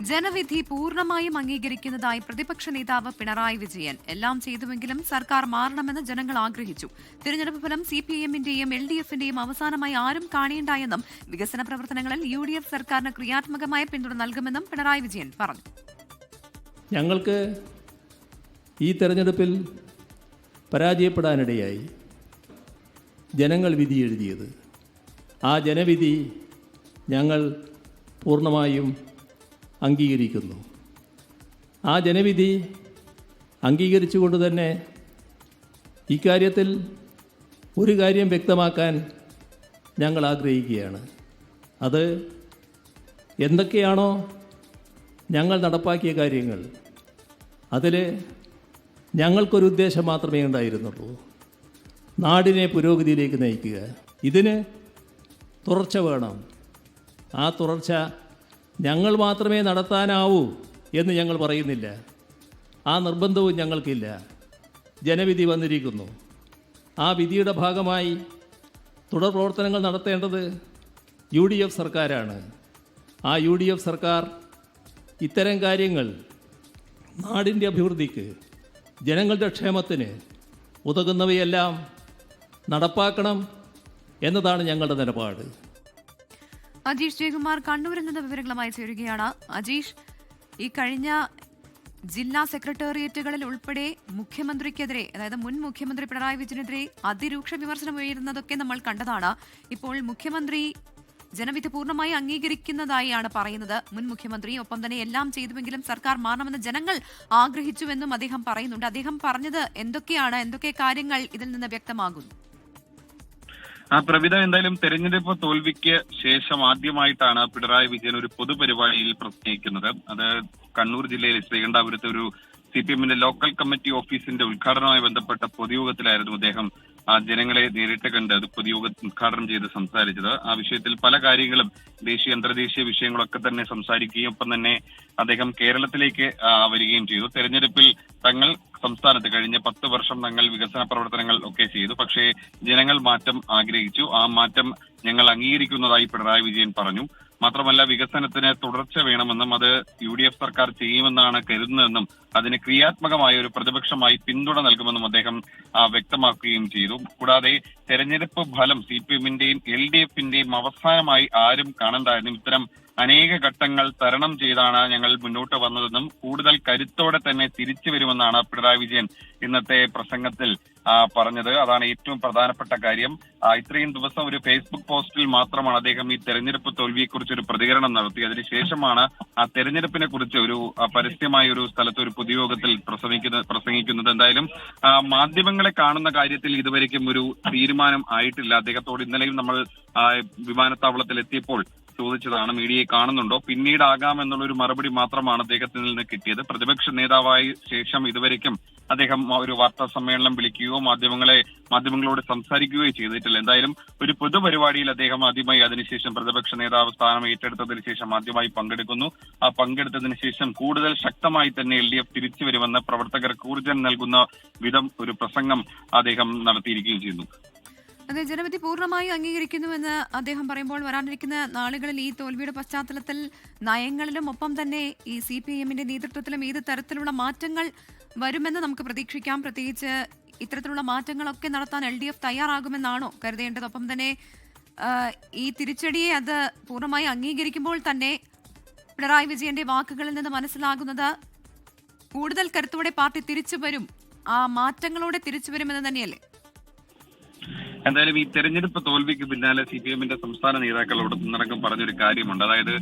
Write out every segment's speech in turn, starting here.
ജനവിധി പൂർണ്ണമായും അംഗീകരിക്കുന്നതായി പ്രതിപക്ഷ നേതാവ് പിണറായി വിജയൻ. എല്ലാം ചെയ്തുവെങ്കിലും സർക്കാർ മാറണമെന്ന് ജനങ്ങൾ ആഗ്രഹിച്ചു. തിരഞ്ഞെടുപ്പ് ഫലം CPIM-ന്റെയും LDF-ന്റെയും അവസാനമായി ആരും കാണേണ്ടായെന്നും വികസന പ്രവർത്തനങ്ങളിൽ UDF സർക്കാരിന് ക്രിയാത്മകമായ പിന്തുണ നൽകുമെന്നും പിണറായി വിജയൻ പറഞ്ഞു. ഞങ്ങൾക്ക് ഈ തെരഞ്ഞെടുപ്പിൽ പരാജയപ്പെടാനിടയായി ജനങ്ങൾ വിധി എഴുതിയത്. ആ ജനവിധി ഞങ്ങൾ പൂർണ്ണമായും അംഗീകരിക്കുന്നു. ആ ജനവിധി അംഗീകരിച്ചുകൊണ്ട് തന്നെ ഇക്കാര്യത്തിൽ ഒരു കാര്യം വ്യക്തമാക്കാൻ ഞങ്ങൾ ആഗ്രഹിക്കുകയാണ്. അത് എന്തൊക്കെയാണോ ഞങ്ങൾ നടപ്പാക്കിയ കാര്യങ്ങൾ, അതിൽ ഞങ്ങൾക്കൊരു ഉദ്ദേശം മാത്രമേ ഉണ്ടായിരുന്നുള്ളൂ: നാടിനെ പുരോഗതിയിലേക്ക് നയിക്കുക. ഇതിന് തുടർച്ച വേണം. ആ തുടർച്ച ഞങ്ങൾ മാത്രമേ നടത്താനാവൂ എന്ന് ഞങ്ങൾ പറയുന്നില്ല. ആ നിർബന്ധവും ഞങ്ങൾക്കില്ല. ജനവിധി വന്നിരിക്കുന്നു. ആ വിധിയുടെ ഭാഗമായി തുടർ പ്രവർത്തനങ്ങൾ നടത്തേണ്ടത് UDF സർക്കാരാണ്. ആ UDF സർക്കാർ ഇത്തരം കാര്യങ്ങൾ നാടിൻ്റെ അഭിവൃദ്ധിക്ക്, ജനങ്ങളുടെ ക്ഷേമത്തിന് ഉതകുന്നവയെല്ലാം നടപ്പാക്കണം എന്നതാണ് ഞങ്ങളുടെ നിലപാട്. അജീഷ് ജയകുമാർ കണ്ണൂരിൽ നിന്ന് വിവരങ്ങളുമായി ചേരുകയാണ്. അജീഷ്, ഈ കഴിഞ്ഞ ജില്ലാ സെക്രട്ടേറിയറ്റുകളിൽ ഉൾപ്പെടെ മുഖ്യമന്ത്രിക്കെതിരെ, അതായത് മുൻ മുഖ്യമന്ത്രി പിണറായി വിജയനെതിരെ അതിരൂക്ഷ വിമർശനം ഉയരുന്നതൊക്കെ നമ്മൾ കണ്ടതാണ്. ഇപ്പോൾ മുഖ്യമന്ത്രി ജനവിധി പൂർണ്ണമായി അംഗീകരിക്കുന്നതായാണ് പറയുന്നത് മുൻ മുഖ്യമന്ത്രി. ഒപ്പം തന്നെ എല്ലാം ചെയ്തുവെങ്കിലും സർക്കാർ മാറണമെന്ന് ജനങ്ങൾ ആഗ്രഹിച്ചുവെന്നും അദ്ദേഹം പറയുന്നുണ്ട്. അദ്ദേഹം പറഞ്ഞത് എന്തൊക്കെയാണ്, എന്തൊക്കെ കാര്യങ്ങൾ ഇതിൽ നിന്ന് വ്യക്തമാകുന്നു? പ്രവിധ, എന്തായാലും തെരഞ്ഞെടുപ്പ് തോൽവിക്ക് ശേഷം ആദ്യമായിട്ടാണ് പിണറായി വിജയൻ ഒരു പൊതുപരിപാടിയിൽ പ്രസംഗിക്കുന്നത്. അത് കണ്ണൂർ ജില്ലയിലെ ശ്രീകണ്ഠാപുരത്തെ ഒരു CPM-ന്റെ ലോക്കൽ കമ്മിറ്റി ഓഫീസിന്റെ ഉദ്ഘാടനവുമായി ബന്ധപ്പെട്ട പൊതുയോഗത്തിലായിരുന്നു അദ്ദേഹം ജനങ്ങളെ നേരിട്ട് കണ്ട് അത് പൊതുയോഗം ഉദ്ഘാടനം ചെയ്ത് സംസാരിച്ചത്. ആ വിഷയത്തിൽ പല കാര്യങ്ങളും, ദേശീയ അന്തർദേശീയ വിഷയങ്ങളൊക്കെ തന്നെ സംസാരിക്കുകയും ഒപ്പം തന്നെ അദ്ദേഹം കേരളത്തിലേക്ക് വരികയും ചെയ്തു. തെരഞ്ഞെടുപ്പിൽ തങ്ങൾ സംസ്ഥാനത്ത് കഴിഞ്ഞ 10 വർഷം തങ്ങൾ വികസന പ്രവർത്തനങ്ങൾ ഒക്കെ ചെയ്തു. പക്ഷേ ജനങ്ങൾ മാറ്റം ആഗ്രഹിച്ചു. ആ മാറ്റം ഞങ്ങൾ അംഗീകരിക്കുന്നതായി പിണറായി വിജയൻ പറഞ്ഞു. മാത്രമല്ല, വികസനത്തിന് തുടർച്ച വേണമെന്നും അത് UDF സർക്കാർ ചെയ്യുമെന്നാണ് കരുതുന്നതെന്നും അതിന് ക്രിയാത്മകമായ ഒരു പ്രതിപക്ഷമായി പിന്തുണ നൽകുമെന്നും അദ്ദേഹം വ്യക്തമാക്കുകയും ചെയ്തു. കൂടാതെ തെരഞ്ഞെടുപ്പ് ഫലം CPM-ന്റെയും LDF-ന്റെയും അവസാനമായി ആരും കാണണ്ടായെന്നും ഇത്തരം അനേക ഘട്ടങ്ങൾ തരണം ചെയ്താണ് ഞങ്ങൾ മുന്നോട്ട് വന്നതെന്നും കൂടുതൽ കരുത്തോടെ തന്നെ തിരിച്ചു വരുമെന്നാണ് പിണറായി വിജയൻ ഇന്നത്തെ പ്രസംഗത്തിൽ പറഞ്ഞത്. അതാണ് ഏറ്റവും പ്രധാനപ്പെട്ട കാര്യം. ഇത്രയും ദിവസം ഒരു ഫേസ്ബുക്ക് പോസ്റ്റിൽ മാത്രമാണ് അദ്ദേഹം ഈ തെരഞ്ഞെടുപ്പ് തോൽവിയെക്കുറിച്ച് ഒരു പ്രതികരണം നടത്തി. അതിനുശേഷമാണ് ആ തെരഞ്ഞെടുപ്പിനെ കുറിച്ച് ഒരു പരസ്യമായ ഒരു സ്ഥലത്ത് ഒരു പൊതുയോഗത്തിൽ പ്രസംഗിക്കുന്നത്. എന്തായാലും മാധ്യമങ്ങളെ കാണുന്ന കാര്യത്തിൽ ഇതുവരെയ്ക്കും ഒരു തീരുമാനം ആയിട്ടില്ല. അദ്ദേഹത്തോട് ഇന്നലെയും നമ്മൾ വിമാനത്താവളത്തിൽ എത്തിയപ്പോൾ ചോദിച്ചതാണ്, മീഡിയയെ കാണുന്നുണ്ടോ, പിന്നീടാകാമെന്നുള്ളൊരു മറുപടി മാത്രമാണ് അദ്ദേഹത്തിൽ നിന്ന് കിട്ടിയത്. പ്രതിപക്ഷ നേതാവായ ശേഷം ഇതുവരെയ്ക്കും അദ്ദേഹം ഒരു വാർത്താ സമ്മേളനം വിളിക്കുകയോ മാധ്യമങ്ങളോട് സംസാരിക്കുകയോ ചെയ്തിട്ടില്ല. എന്തായാലും ഒരു പൊതുപരിപാടിയിൽ അദ്ദേഹം ആദ്യമായി അതിനുശേഷം പ്രതിപക്ഷ നേതാവ് സ്ഥാനം ഏറ്റെടുത്തതിന് ശേഷം ആദ്യമായി പങ്കെടുക്കുന്നു. ആ പങ്കെടുത്തതിന് ശേഷം കൂടുതൽ ശക്തമായി തന്നെ LDF തിരിച്ചു വരുമെന്ന് പ്രവർത്തകർക്ക് ഊർജ്ജം നൽകുന്ന വിധം ഒരു പ്രസംഗം അദ്ദേഹം നടത്തിയിരിക്കുകയും ചെയ്യുന്നു. അതെ, ജനവിധി പൂർണ്ണമായി അംഗീകരിക്കുന്നുവെന്ന് അദ്ദേഹം പറയുമ്പോൾ വരാനിരിക്കുന്ന നാളുകളിൽ ഈ തോൽവിയുടെ പശ്ചാത്തലത്തിൽ നയങ്ങളിലും ഒപ്പം തന്നെ ഈ CPM-ന്റെ നേതൃത്വത്തിലും ഏത് തരത്തിലുള്ള മാറ്റങ്ങൾ വരുമെന്ന് നമുക്ക് പ്രതീക്ഷിക്കാം. പ്രത്യേകിച്ച് ഇത്തരത്തിലുള്ള മാറ്റങ്ങളൊക്കെ നടത്താൻ LDF തയ്യാറാകുമെന്നാണോ കരുതേണ്ടത്? ഒപ്പം തന്നെ ഈ തിരിച്ചടിയെ അത് പൂർണ്ണമായി അംഗീകരിക്കുമ്പോൾ തന്നെ പിണറായി വിജയന്റെ വാക്കുകളിൽ നിന്ന് മനസ്സിലാകുന്നത് കൂടുതൽ കരുത്തോടെ പാർട്ടി തിരിച്ചു വരും, ആ മാറ്റങ്ങളോടെ തിരിച്ചു വരുമെന്ന് തന്നെയല്ലേ? എന്തായാലും ഈ തെരഞ്ഞെടുപ്പ് തോൽവിക്ക് പിന്നാലെ CPM-ന്റെ സംസ്ഥാന നേതാക്കളോട് ഒന്നടങ്കം പറഞ്ഞൊരു കാര്യമുണ്ട്. അതായത്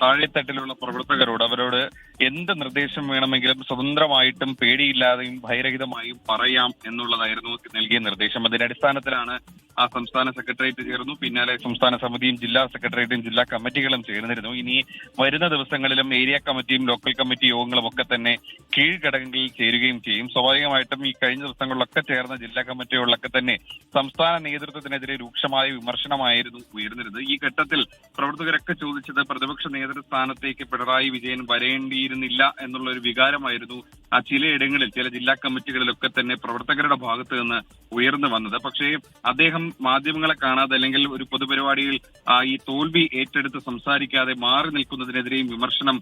താഴെത്തട്ടിലുള്ള പ്രവർത്തകരോട് അവരോട് എന്ത് നിർദ്ദേശം വേണമെങ്കിലും സ്വതന്ത്രമായിട്ടും പേടിയില്ലാതെയും ഭയരഹിതമായും പറയാം എന്നുള്ളതായിരുന്നു നൽകിയ നിർദ്ദേശം. അതിന്റെ അടിസ്ഥാനത്തിലാണ് ആ സംസ്ഥാന സെക്രട്ടേറിയറ്റ് ചേർന്നു. പിന്നാലെ സംസ്ഥാന സമിതിയും ജില്ലാ സെക്രട്ടേറിയറ്റും ജില്ലാ കമ്മിറ്റികളും ചേർന്നിരുന്നു. ഇനി വരുന്ന ദിവസങ്ങളിലും ഏരിയ കമ്മിറ്റിയും ലോക്കൽ കമ്മിറ്റി യോഗങ്ങളും ഒക്കെ തന്നെ കീഴ്ഘടകങ്ങളിൽ ചേരുകയും ചെയ്യും. സ്വാഭാവികമായിട്ടും ഈ കഴിഞ്ഞ ദിവസങ്ങളിലൊക്കെ ചേർന്ന ജില്ലാ കമ്മിറ്റികളിലൊക്കെ തന്നെ സംസ്ഥാന നേതൃത്വത്തിനെതിരെ രൂക്ഷമായ വിമർശനമായിരുന്നു ഉയർന്നിരുന്നത്. ഈ ഘട്ടത്തിൽ പ്രവർത്തകരൊക്കെ ചോദിച്ചത് പ്രതിപക്ഷ നേതൃസ്ഥാനത്തേക്ക് പിണറായി വിജയൻ വരേണ്ടിയിരുന്നില്ല എന്നുള്ള ഒരു വികാരമായിരുന്നു ചിലയിടങ്ങളിൽ ചില ജില്ലാ കമ്മിറ്റികളിലൊക്കെ തന്നെ പ്രവർത്തകരുടെ ഭാഗത്ത് നിന്ന് ഉയർന്നു വന്നത്. പക്ഷേ അദ്ദേഹം മാധ്യമങ്ങളെ കാണാതെ അല്ലെങ്കിൽ ഒരു പൊതുപരിപാടിയിൽ ഈ തോൽവി ഏറ്റെടുത്ത് സംസാരിക്കാതെ മാറി നിൽക്കുന്നതിനെതിരെയും വിമർശനം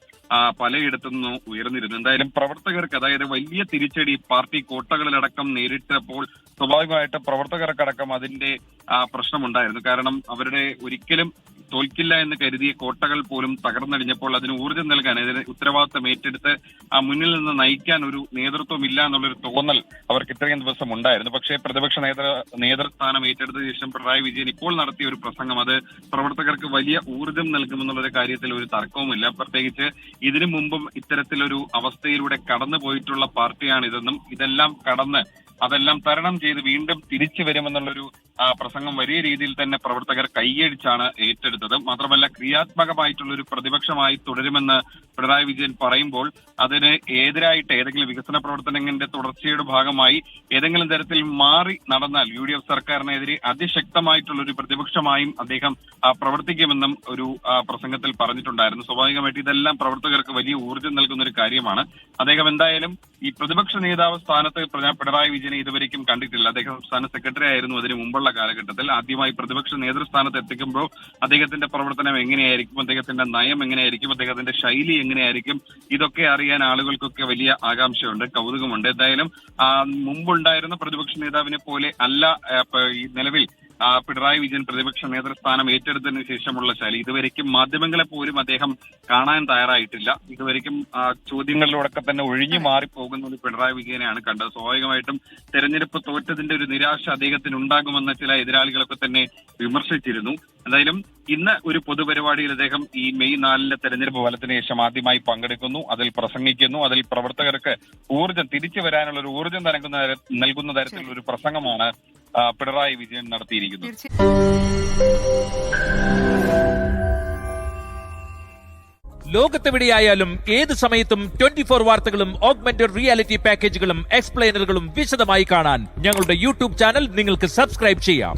പലയിടത്തു നിന്നും ഉയർന്നിരുന്നു. എന്തായാലും പ്രവർത്തകർക്ക്, അതായത് വലിയ തിരിച്ചടി പാർട്ടി കോട്ടകളിലടക്കം നേരിട്ടപ്പോൾ സ്വാഭാവികമായിട്ട് പ്രവർത്തകർക്കടക്കം അതിന്റെ പ്രശ്നമുണ്ടായിരുന്നു. കാരണം അവരുടെ ഒരിക്കലും തോൽക്കില്ല എന്ന് കരുതിയ കോട്ടകൾ പോലും തകർന്നടിഞ്ഞപ്പോൾ അതിന് ഊർജ്ജം നൽകാൻ, അതിന് ഉത്തരവാദിത്തം ഏറ്റെടുത്ത് മുന്നിൽ നിന്ന് നയിക്കാൻ ഒരു നേതൃത്വം ഇല്ല എന്നുള്ളൊരു തോന്നൽ അവർക്ക് ഇത്രയും ദിവസം ഉണ്ടായിരുന്നു. പക്ഷേ പ്രതിപക്ഷ നേതൃസ്ഥാനം ഏറ്റെടുത്ത ശേഷം പിണറായി വിജയൻ ഇപ്പോൾ നടത്തിയ ഒരു പ്രസംഗം അത് പ്രവർത്തകർക്ക് വലിയ ഊർജ്ജം നൽകുമെന്നുള്ളൊരു കാര്യത്തിൽ ഒരു തർക്കവുമില്ല. പ്രത്യേകിച്ച് ഇതിനു മുമ്പും ഇത്തരത്തിലൊരു അവസ്ഥയിലൂടെ കടന്നു പോയിട്ടുള്ള പാർട്ടിയാണിതെന്നും ഇതെല്ലാം കടന്ന് അതെല്ലാം തരണം ചെയ്ത് വീണ്ടും തിരിച്ചു വരുമെന്നുള്ളൊരു പ്രസംഗം വലിയ രീതിയിൽ തന്നെ പ്രവർത്തകർ കൈയടിച്ചാണ് ഏറ്റെടുത്തത്. മാത്രമല്ല ക്രിയാത്മകമായിട്ടുള്ള ഒരു പ്രതിപക്ഷമായി തുടരുമെന്ന് പിണറായി വിജയൻ പറയുമ്പോൾ അതിന് എതിരായിട്ട് ഏതെങ്കിലും വികസന പ്രവർത്തനങ്ങളുടെ തുടർച്ചയുടെ ഭാഗമായി ഏതെങ്കിലും തരത്തിൽ മാറി നടന്നാൽ UDF സർക്കാരിനെതിരെ അതിശക്തമായിട്ടുള്ള ഒരു പ്രതിപക്ഷമായും അദ്ദേഹം പ്രവർത്തിക്കുമെന്നും ഒരു പ്രസംഗത്തിൽ പറഞ്ഞിട്ടുണ്ടായിരുന്നു. സ്വാഭാവികമായിട്ട് ഇതെല്ലാം പ്രവർത്തകർക്ക് വലിയ ഊർജ്ജം നൽകുന്ന ഒരു കാര്യമാണ്. അദ്ദേഹം എന്തായാലും ഈ പ്രതിപക്ഷ നേതാവ് സ്ഥാനത്ത് പിണറായി വിജയനെ ഇതുവരെയും കണ്ടിട്ടില്ല. അദ്ദേഹം സംസ്ഥാന സെക്രട്ടറി ആയിരുന്നു അതിന് മുമ്പുള്ള കാലഘട്ടത്തിൽ. ആദ്യമായി പ്രതിപക്ഷ നേതൃസ്ഥാനത്ത് എത്തിക്കുമ്പോൾ അദ്ദേഹത്തിന്റെ പ്രവർത്തനം എങ്ങനെയായിരിക്കും, അദ്ദേഹത്തിന്റെ നയം എങ്ങനെയായിരിക്കും, അദ്ദേഹത്തിന്റെ ശൈലി എങ്ങനെയായിരിക്കും, ഇതൊക്കെ അറിയാൻ ആളുകൾക്കൊക്കെ വലിയ ആകാംക്ഷയുണ്ട്, കൗതുകമുണ്ട്. എന്തായാലും മുമ്പുണ്ടായിരുന്ന പ്രതിപക്ഷ നേതാവിനെ പോലെ അല്ല ഈ നിലവിൽ പിണറായി വിജയൻ പ്രതിപക്ഷ നേതൃസ്ഥാനം ഏറ്റെടുത്തതിനു ശേഷമുള്ള ശൈലി. ഇതുവരെയ്ക്കും മാധ്യമങ്ങളെ പോലും അദ്ദേഹം കാണാൻ തയ്യാറായിട്ടില്ല. ഇതുവരെയ്ക്കും ചോദ്യങ്ങളിലൂടെ തന്നെ ഒഴിഞ്ഞു മാറിപ്പോകുന്നത് പിണറായി വിജയനെയാണ് കണ്ടത്. സ്വാഭാവികമായിട്ടും തെരഞ്ഞെടുപ്പ് തോറ്റതിന്റെ ഒരു നിരാശ അദ്ദേഹത്തിന് ഉണ്ടാകുമെന്ന് ചില എതിരാളികളൊക്കെ തന്നെ വിമർശിച്ചിരുന്നു. എന്തായാലും ഇന്ന് ഒരു പൊതുപരിപാടിയിൽ അദ്ദേഹം ഈ മെയ് 4 തെരഞ്ഞെടുപ്പ് ഫലത്തിന് ശേഷം ആദ്യമായി പങ്കെടുക്കുന്നു, അതിൽ പ്രസംഗിക്കുന്നു, അതിൽ പ്രവർത്തകർക്ക് ഊർജ്ജം തിരിച്ചു വരാനുള്ള ഒരു ഊർജ്ജം നൽകുന്ന തരത്തിലുള്ള ഒരു പ്രസംഗമാണ് പിണറായി വിജയൻ നടത്തിയിരിക്കുന്നത്. ലോകത്തെവിടെയായാലും ഏത് സമയത്തും 24 വാർത്തകളും ഓഗ്മെന്റഡ് റിയാലിറ്റി പാക്കേജുകളും എക്സ്പ്ലെയിനറുകളും വിശദമായി കാണാൻ ഞങ്ങളുടെ YouTube ചാനൽ നിങ്ങൾക്ക് സബ്സ്ക്രൈബ് ചെയ്യാം.